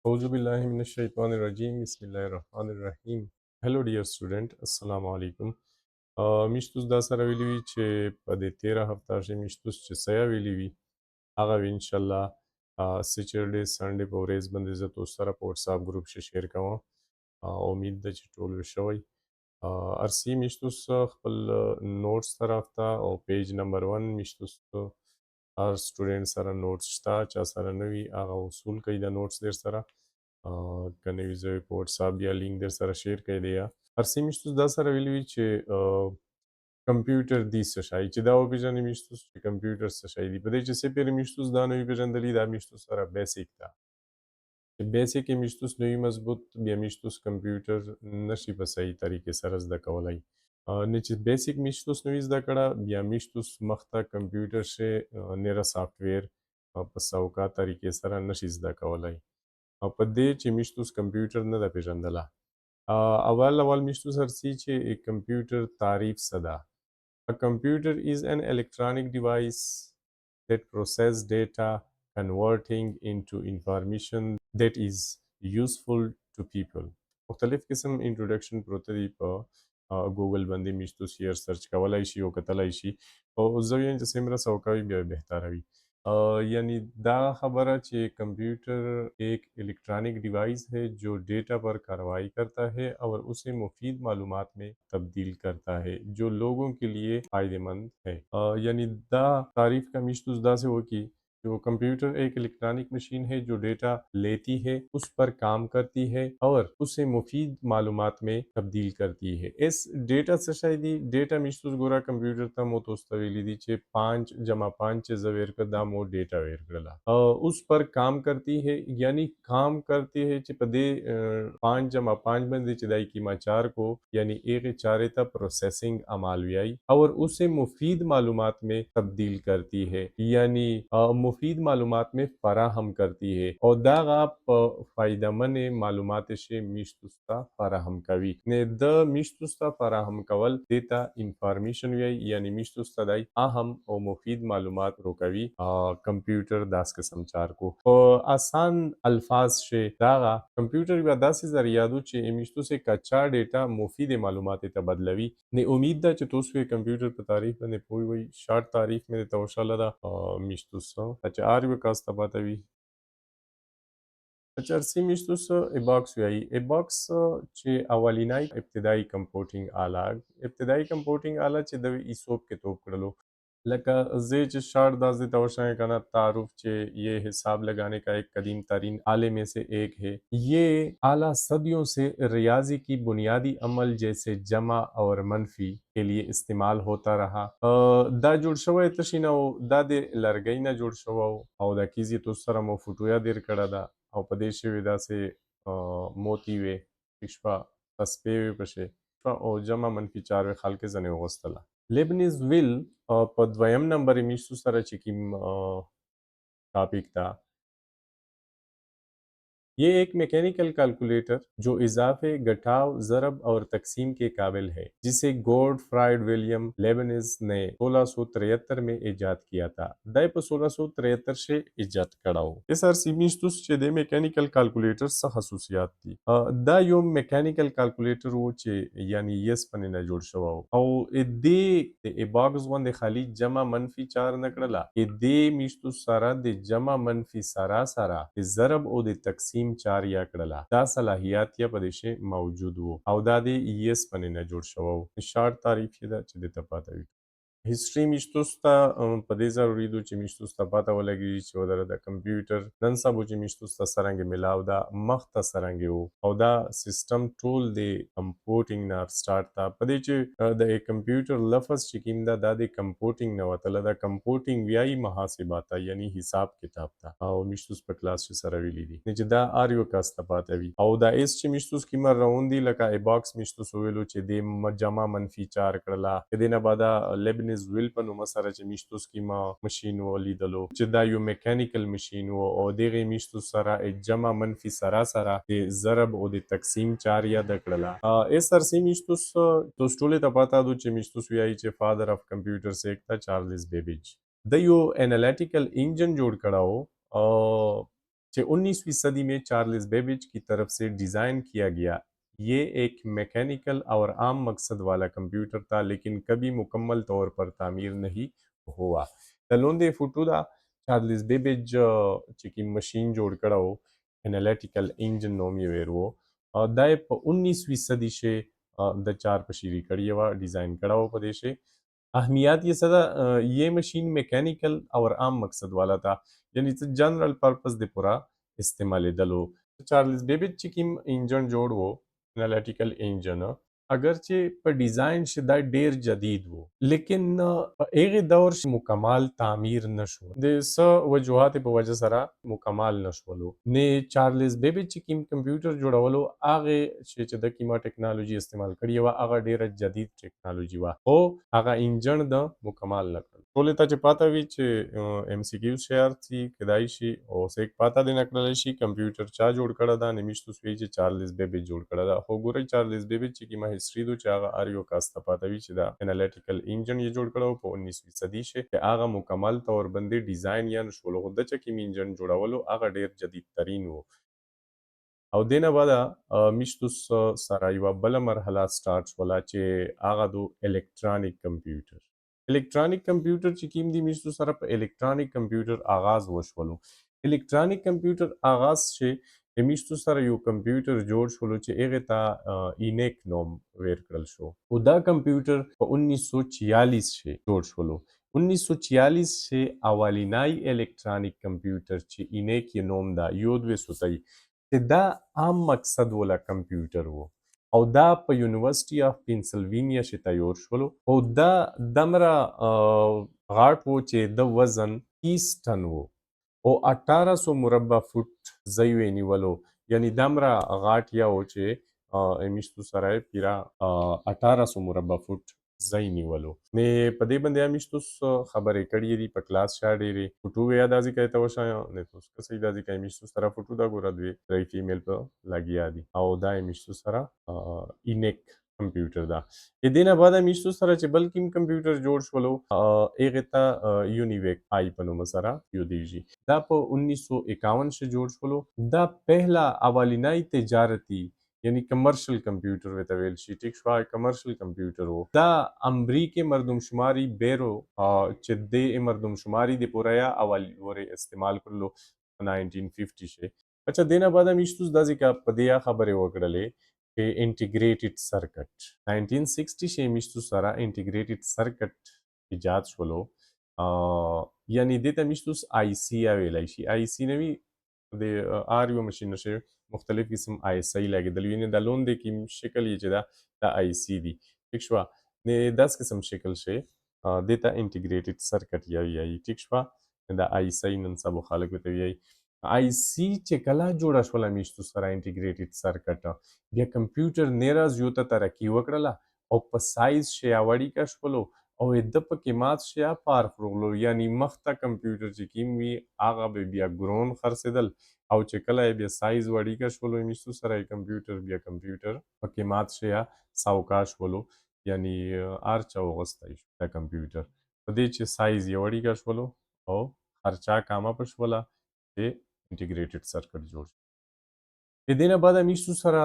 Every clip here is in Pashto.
Auzubillahiminash-shaytanir-rajim. Bismillahir-rahmanir-rahim. Hello dear student, Assalamu alaikum. میشتوس دا سره ویلي وي چې په دې تیره هفته چې میشتوس چې سیا ویلي وي هغه وی انشاءالله سیچرډے سنډے په ورځ باندې زه تاسو سره په واتساپ ګروپ کې شیر کوم. امید ده چې ټول وشوي. ارسی میشتوس خپل نوټس طرف ته او پیج نمبر 1 میشتوس هر سټوډنټ سره نوټس شته چا سره نه وي هغه وصول کوي د نوټس در سره که نه وي زه په واتساپ یا لینک در سره شیر کوي دی یا ارسی میشتوس دا سره ویلي وي چې کمپیوټر دې څه شی چې دا وپېژنې میشتوس چې کمپیوټر څه شی دی په دې چې څه پورې میشتوس دا نه وي پېژندلي دا میشتوس سره بیسیک ده چې بیسیک یې میشتوس نه وي مضبوط بیا میشتوس کمپیوټر نشي په صحیح طریقې سره زده کولی نه چې بیسیک میشتوس نه وي زده کړه بیا میشتوس مخته کمپیوټر شي نیره سافټویر په سوکا طریقې سره نشي زده کولی او په دې چې میشتوس کمپیوټر نه ده پېژندله اول میشتوس هرڅي چې کمپیوټر تعریف څه ده A computer is an electronic device that processes data, converting into information that is useful to people. مختلف قسم انټروډکشن پروته دی په ګوګل باندې میشتو شیر سرچ کولای شي او کتلای شي او زه وایم چې څومره سوکاوي بیا بهتره وي یعنی دا خبره چې कंप्यूटर एक electronic device है जो डेटा पर कार्रवाई करता है और उसे मुफीद मालूमात में तब्दील करता है जो लोगों के लिए फ़ायदेमंद है यानी दा तारीफ का मिश्तुज़दा से हो कि जो कंप्यूटर एक इलेक्ट्रॉनिक मशीन है जो डेटा लेती है उस पर काम करती है और उसे मुफीद मालूमात में तब्दील करती है इस डेटा से शायद डेटा मिश्तुज़ गोरा कंप्यूटर था मो तो स्तवेली दी चे 5 + 5 जवेर का दाम वो डेटा वेर करला उस पर काम करती है यानी काम करती है चे पदे 5 + 5 बंदे चिदाई की माचार को यानी एक चारेता प्रोसेसिंग अमालवियाई और उसे मुफीद मालूमात में तब्दील करती है यानी मुफीद मालूमात में फराहम करती है और दाग आप फ़ायदेमंद मालूमात से मिश्तुस्ता फराहम कवी ने द मिश्तुस्ता फराहम कवल देता इंफॉर्मेशन यानी मिश्तुस्ता दाई अहम और मुफीद मालूमात रोकवी कंप्यूटर दास के संचार को आसान अल्फाज से दागा कंप्यूटर या दास जरियादो चे मिश्तु से कच्चा डेटा मुफीद मालूमात तबदलवी ने उम्मीद दा चे तोसवे कंप्यूटर पर तारीफ ने पोई वही शार्ट तारीफ में तवशल दा मिश्तुस अच्छा आर विकास तबातवी अच्छा ارسی میشتوس ایباکس ویایی ایباکس چې اولینای ابتدایي کمپیوټینګ آله چې د ایسوپ کې توپ کړلو لکه زه چې شارٹ دازی توشائیں کنا تعارف چې یہ حساب لگانے کا ایک قدیم ترین آلے میں سے ایک ہے یہ آلہ صدیوں سے ریاضی کی بنیادی عمل جیسے جمع اور منفی کے لیے استعمال ہوتا رہا دا جوړ شوی تشینه او دا د لرګۍ نه جوړ شوی او دا کیزی تو سره مو فوټویا دیر کړه دا او په دې شوی داسې موتی وې شپه تسبیح وې پشه او جمع منفي 4 وې خلک ځنې وغوستله لیبنیز ویل په دویم نمبر یې میشتو سره چې کوم ټاپک ده ये एक मैकेनिकल कैलकुलेटर जो इजाफे घटाव ज़रब और तकसीम के काबिल है जिसे गॉडफ्राइड विलियम लेबनिज ने 1673 में इजाद किया था दाई पे 1673 से इजाद कड़ाओ इस अर्सिमिस्तुस चे दे मैकेनिकल कैलकुलेटर सा खसूसियात थी दा यो मैकेनिकल कैलकुलेटर वो चे यानी यस पने न जोड़ शवाओ او دې د باکس باندې خالی جمع منفي 4 نکړه دې میشتو سره د جمع منفي سره د ضرب او د تقسیم 4 یا کړله دا صلاحیت یا په دې شی موجود وو او دا د ایس پنه نه جوړ شوو شارټ تعریف دا چې د تپاته وي हिस्ट्री मिश्तुस्ता पदे ज़रूरी दो ची मिश्तुस्ता पता वलगी ची वदर दा कंप्यूटर नन सबो ची मिश्तुस्ता सरंगे मिलाव दा मख्ता सरंगे हो और दा सिस्टम टूल दे कंप्यूटिंग ना स्टार्ट था पदे ची दा एक कंप्यूटर लफज चिकिम दा दे कंप्यूटिंग ना वतला दा कंप्यूटिंग व्याई महासिबा था यानी हिसाब किताब था और मिश्तुस पर क्लास ची सरवीली दी निच दा आरियो कास्ता पाता वी और दा इस ची मिश्तुस की मर राउंडी लका ए बॉक्स मिश्तुस होवेलो ची दे जमा मनफी 4 करला देना बादा लेबनिज ویل په نوم سره چې میشتوس کی ما ماشين ولیدلو چې دا یو میکانیکل ماشين وو او دغه میشتوس سره جمع منفي سره د ضرب او د تقسیم 4 یا د کړلا اس سر سی میشتوس تو سټولې ته پتا دو چې میشتوس ویای چې فادر اف کمپیوټر سے ایک تا چارلز بیبیج د یو انالیټیکل انجن جوړ کړهو कि 19वीं सदी में चार्ल्स बेबेज की तरफ से डिज़ाइन किया गया। ये एक मैकेनिकल और आम मकसद वाला कंप्यूटर था, लेकिन कभी मुकम्मल तौर पर तामीर नहीं हुआ। तलोंदे फुटूदा चार्ल्स बेबेज की मशीन जोड़ कड़ा हो एनालिटिकल इंजन नोमी वेर वो दाए 19वीं सदी से द चार पशीरी कड़ी हुआ डिज़ाइन कड़ा हो पदेशे अहमियत ये सदा ये मशीन मैकेनिकल और आम मकसद वाला था, यानी जनरल पर्पस दे पूरा इस्तेमाल दलो चार्ल्स बेबेज चिकिम इंजन जोड़ वो एनालिटिकल इंजन अगरचे पर डिजाइन शिदा डेर जदीद वो लेकिन एगे दौर से मुकम्मल तामीर नशो दे स वजूहात पे वजह सरा मुकम्मल नशवलो ने चार्ल्स बेबेज चिकिम कंप्यूटर जोड़वलो आगे शे च द कीमा टेक्नोलॉजी इस्तेमाल करी वा आगा डेर जदीद टेक्नोलॉजी वा ओ आगा इंजन द मुकम्मल नकल Solita ce patavici MCQ शेयरची कदाइशी और से एक पाता दिन अकड़लेशी कंप्यूटर चा जोड़ कड़ा दा निमिष स्वी चे चार्ल्स बेबेज जोड़ कड़ा दा हो गुरे चार्ल्स बेबेज ची की मा हिस्ट्री दो चागा आरियो कास्ता पाताविci दा एनालिटिकल इंजन ये जोड़ कड़ा हो po 19वीं सदी से के आगा मुकम्मल तौर बंदे डिजाइन या नशोलो खुदा चा की इंजन जोड़ा वालो आगा डेर जदीद तरीन हो او دینه بعد میشتوس سره یوه بله مرحله سٹارټ شوله چې هغه دو الکترونیک کمپیوټر الکترونیک کمپیوټر چې کوم دی میشتو سره په الکترونیک کمپیوټر آغاز وشولو الکترونیک کمپیوټر آغاز چې میشتو سره یو کمپیوټر جوړ شولو چې هغه ته اینیک نوم ور کړل شو او دا کمپیوټر په 1946 کې جوړ شولو 1946 سے اولینای الکترونیک کمپیوټر چې اینیک یې نوم دا یود وسوتای چې دا عام مقصد ولا کمپیوټر وو او دا په یونیورسيټي اف پنسلوینیا کې تیار شولو او دا دمره غاټ وو چې د وزن 30 ټن وو او 1800 مربع فوټ ځای یې نیولو یعنی دمره غاټ یا و چې امیشتو سره پیرا 1800 مربع فوټ ځای نیولو نه په دې باندې امیشتو خبرې کړې دي په کلاس شا ډېرې فوټو یا دازي کوي ته وشا نه تو څه سي دازي کوي امیشتو سره فوټو دا ګور دوی رای فیمیل په لګیا دي او دا امیشتو سره اینیک کمپیوټر دا د دینه بعد امیشتو سره چې بلکې کمپیوټر جوړ شولو هغه ته یونیویک آی په نوم سره یو دیږي دا په 1951 سے جوړ شولو دا پہلا اولینای تجارتی یعنی کمرشل کمپیوټر وته ویل شي ټیک شو کمرشل کمپیوټر وو دا امریکای مردم شماری بیرو چې د مردم شماری د پوریا اول ور استعمال کړلو 1950 سے اچھا دینا بعد میشتوس دازي کا پدیا خبره وکړلې چې انټیګریټډ سرکټ 1960 سے میشتوس سره انټیګریټډ سرکټ ایجاد شولو یعنی دته میشتوس آی سی ویلای شي آی سی نوی د آر یو ماشین نشه مختلف قسم آی اس ای لګیدل یعنی د لون د کیم شکل یې چې دا د آی سی دی ٹھیک شو نه 10 قسم شکل شه دته انټیګریټډ سرکټ یا ټیک شو د آی اس ای نن سبا خلک ته وی آی سی چې کله جوړه شول میشتو سره انټیګریټډ سرکټ بیا کمپیوټر نیرا زیوته ترقی وکړه او په سایز شیا وړي کا شولو او د پکې مات شیا پار پروغلو یعنی مخته کمپیوټر چې کیم وی هغه به بیا ګرون خرڅیدل او چې کله بیا سایز وړي کا شولو میشتو سره کمپیوټر بیا کمپیوټر پکې مات شیا ساوکاش ولو یعنی ارچا وغستای شو د کمپیوټر په دې چې سایز یې وړي کا شولو او خرچا کامه پښوله چې انټیګریټډ سرکټ جوړ شو د دینه بعد میشتو سره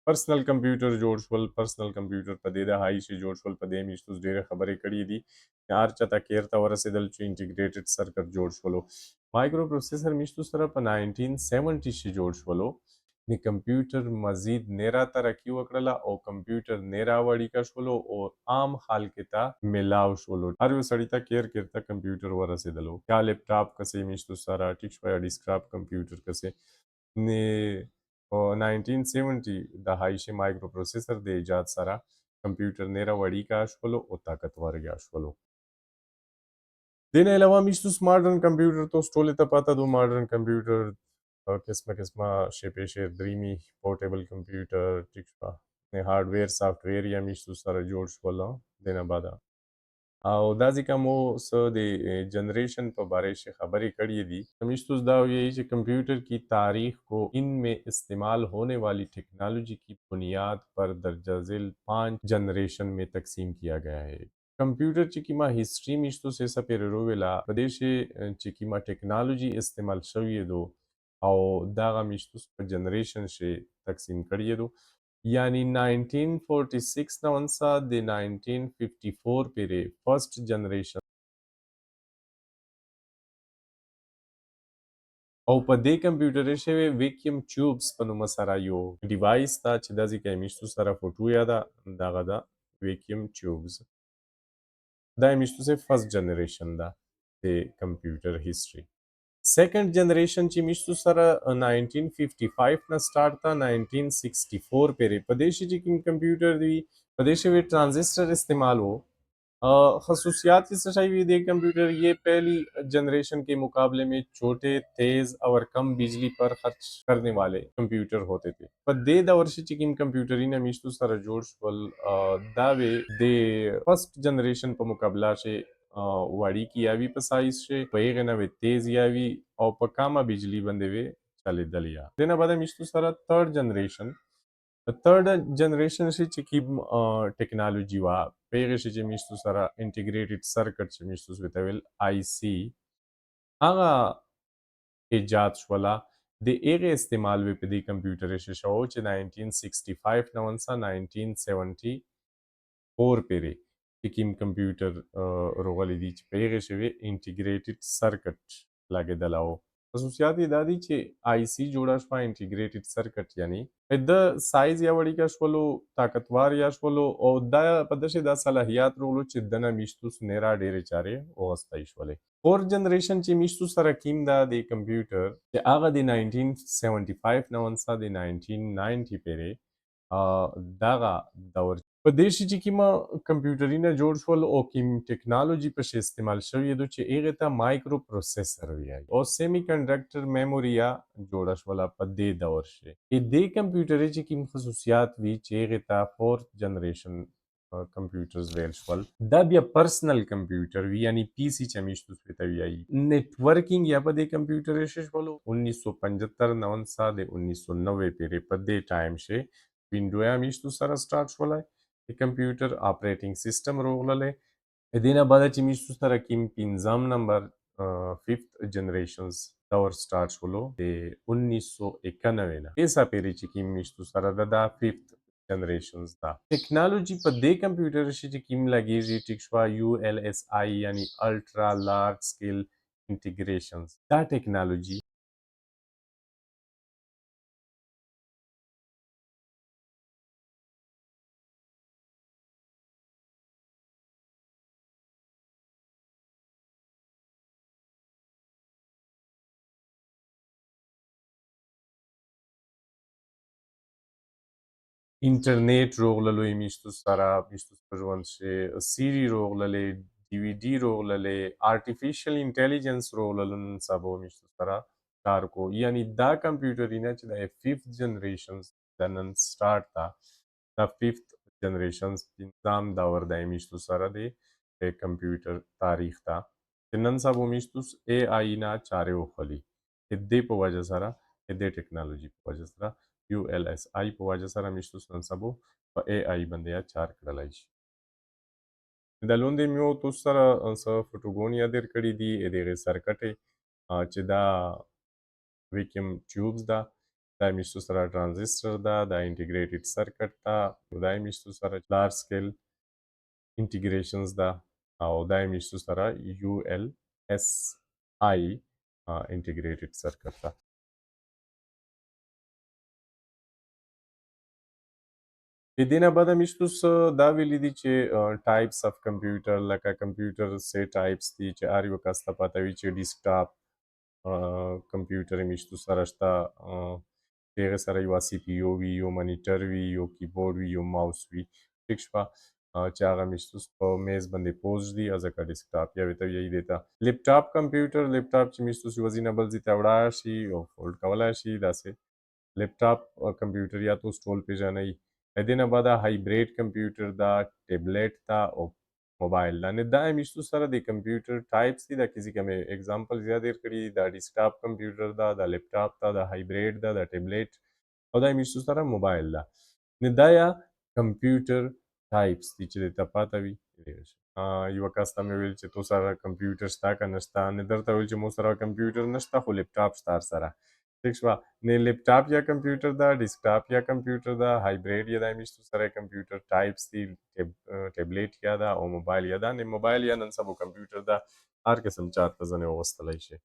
پرسنل کمپیوټر جوړ شول پرسنل کمپیوټر په دې د هاي شي جوړ شول په دې میشتو ډېر خبرې کړې دي هر چاته کیر ته ورسېدل چې انټیګریټډ سرکټ جوړ شولو مایکرو پروسیسر میشتو سره په 1970 شي جوړ شولو د کمپیوټر مزید نیرا ترقی وکړله او کمپیوټر نیرا وړي کا شولو او عام خلک ته ملاو شولو هر یو سړی ته کیر ته کمپیوټر ورسېدلو یا لپټاپ کسې میشتو سره ټیک شو یا ډیسکټاپ کمپیوټر کسې نه په 1970 د هایشي مایکرو پروسیسر د ایجاد سره کمپیوټر نیره وړي کا شولو او طاقتور یا شولو دین علاوه میشتوس ماډرن کمپیوټر تو سټولې ته پاته دو ماډرن کمپیوټر قسمه قسمه شپې شیر دریمي پورټیبل کمپیوټر ټیک شو نه هارډویر سافټویر یا میشتو سره جوړ شول دینه بعد او دا ځکه مو څه د جنریشن په باره سے خبرې کړې دي हमेशा دا यही कि कंप्यूटर की तारीख को इनमें इस्तेमाल होने वाली टेक्नोलॉजी की बुनियाद पर दर्जा झेल 5 जनरेशन में तकसीम किया गया है کمپیوټر چې کومه هیستوري میشتو سه سپیررو ویلا په دې شی چې کومه ټیکنالوژي استعمال شوی دو او داغه میشتو په جنریشن شي تقسیم کړی دو یعنی 1946 نه ونسا د 1954 پیری فرست جنریشن او په دې کمپیوټر شوی ویکیوم ټیوبس په نوم سره یو ډیوایس تا چې د ځکه میشتو سره فوټو یا دغه دا ویکیوم ټیوبس دا میشتو سه فرست جنریشن دا د کمپیوټر هیستوري سیکنډ جنریشن چې میشتو سره 1955 نه سٹارټ تا 1964 پورې په دې شي چې کوم کمپیوټر دی په دې شي ټرانزسټر استعمال وو खसूसियात इससे चाहिए दे कंप्यूटर ये पहली जनरेशन के मुकाबले में छोटे तेज और कम बिजली पर खर्च करने वाले कंप्यूटर होते थे पर दे दवर से चिकिन कंप्यूटर ने मिश्तु सर जोर्ज वल दावे दे फर्स्ट जनरेशन पर मुकाबला से वाड़ी की यावी पर साइज से पेगे ना वे तेज यावी और पर कामा बिजली बंदे वे चले दलिया देना बाद मिश्तु sir third generation third generation شي چې کوم ټیکنالوژي وا پیغه شي چې میشتو سره انټیګریټډ سرکټ چې میشتو ته ویل آی سی هغه ایجاد شولا د ایغه استعمال وی په دې کمپیوټر شي شو چې 1965 نو ونسا 1974 پیری چې کوم کمپیوټر روغلی دي چې پیغه شوی انټیګریټډ سرکټ لګیدلاو خصوصیات یې دا دي چې آی سی جوړه شوه انټیګریټډ سرکټ یعنی د سایز یا وړي کا شولو طاقتوار یا شولو او دا په دشه د صلاحیت رولو چې دنه میشتوس نیرا ډېرې چارې اوغستای شولې فور جنریشن چې میشتو سره کیم دا د کمپیوټر چې هغه د 1975 نو ونسا د 1990 پیره دغه دور په دې شي چې کومه کمپیوټرینه جوړ شول او کوم ټیکنالوژي په شی استعمال شوی دی چې هغه ته مایکرو پروسیسر وایي او سیمی کنډکټر میموري یا جوړ شول په دې دور شي دې کمپیوټر چې کوم خصوصیات وی چې هغه ته فورث جنریشن کمپیوټرز ویل شول دا بیا پرسنل کمپیوټر وی یعنی پی سی چې میشتو ته ویایي نیټورکینګ یا په دې کمپیوټر شي شول 1975 نونسا د 1990 پیری په دې ټایم شي وینډو یا میشتو سره سٹارټ شولای د کمپیوټر اپریټینګ سیستم روغلله دینه بعد چې میشتو سره کیم پنځم نمبر فifth جنریشنز دور سٹارټ شولو د 1991 نه ایسا پیری چې کیم میشتو سره دا فifth جنریشنز دا ټیکنالوژي په دې کمپیوټر شي چې کیم لګیږي ټیک شوا یو ایل اس آی یعنی الټرا لارج سکیل انټیګریشنز دا ټیکنالوژي انټرنیټ روغللو میشتو سره میشتو ژوند شي سیری روغللې ډي وی ډي روغللې آرټیفیشل انټيليجنس روغللو نن سبا میشتو سره کار کو یعنی دا کمپیوټر نه چې د فifth جنریشن د نن سٹارټ تا د fifth جنریشن نظام دا ور د میشتو سره دی کمپیوټر تاریخ تا نن سبا میشتو اے آی نه چاره وخلی دې په وجه سره دې ټیکنالوژي په وجه سره یو ایل اس آی په وجه سره میشتوس نن سبا په ای آی باندې یا چار کړلای شي د لوندې میو تاسو سره څه فوټوګون یا در کړی دي دغه سرکټه چې دا ویکیوم ټیوبز دا دا میشتو سره ټرانزسټر دا د انټیګریټډ سرکټ دا دا میشتو سره لارج سکیل انټیګریشنز دا او دا میشتو سره یو ایل اس آی انټیګریټډ سرکټ دا د دې نه بعد میشتوس دا ویلي دي چې ټایپس اف کمپیوټر لکه کمپیوټر سه ټایپس دي چې هر یو کس ته پته وي چې ډیسکټاپ کمپیوټر میشتو سره شته هغه سره یو سی پی یو وي یو مانیټر وي یو کیبورډ وي یو ماوس وي ټیک شپه چې هغه میشتوس په میز باندې پوز دي ځکه ډیسکټاپ یا وته یی دیتا لپټاپ کمپیوټر لپټاپ چې میشتوس وزینه بل زی ته وړا شي او فولډ کولای شي داسې لپټاپ کمپیوټر یا تو سټول پیژنئ دینه بعد هایبریډ کمپیوټر دا ټیبلیټ دا او موبایل دا نه دا میشتو سره د کمپیوټر ټایپس دي دا کسی کوم एग्जांपल زیات کړی دا ډیسکټاپ کمپیوټر دا د لپټاپ دا د هایبریډ دا د ټیبلیټ او دا میشتو سره موبایل دا نه دا یا کمپیوټر ټایپس دي چې د تپاتوي یوه کس ته مې ویل چې تو سره کمپیوټر شته که نشته، نه درته ویل چې مو سره کمپیوټر نشته خو لیپټاپ شته سره. ٹھیک شوه. نه لیپټاپ یا کمپیوټر ده، ډیسکټاپ یا کمپیوټر ده، هایبریډ یا د میشتو سره کمپیوټر ټایپس دي، ټیبلیټ یا ده او موبایل یا ده. نه موبایل یا نن سبا کمپیوټر ده، هر قسم چارت ته ځنې وغوستلی شي.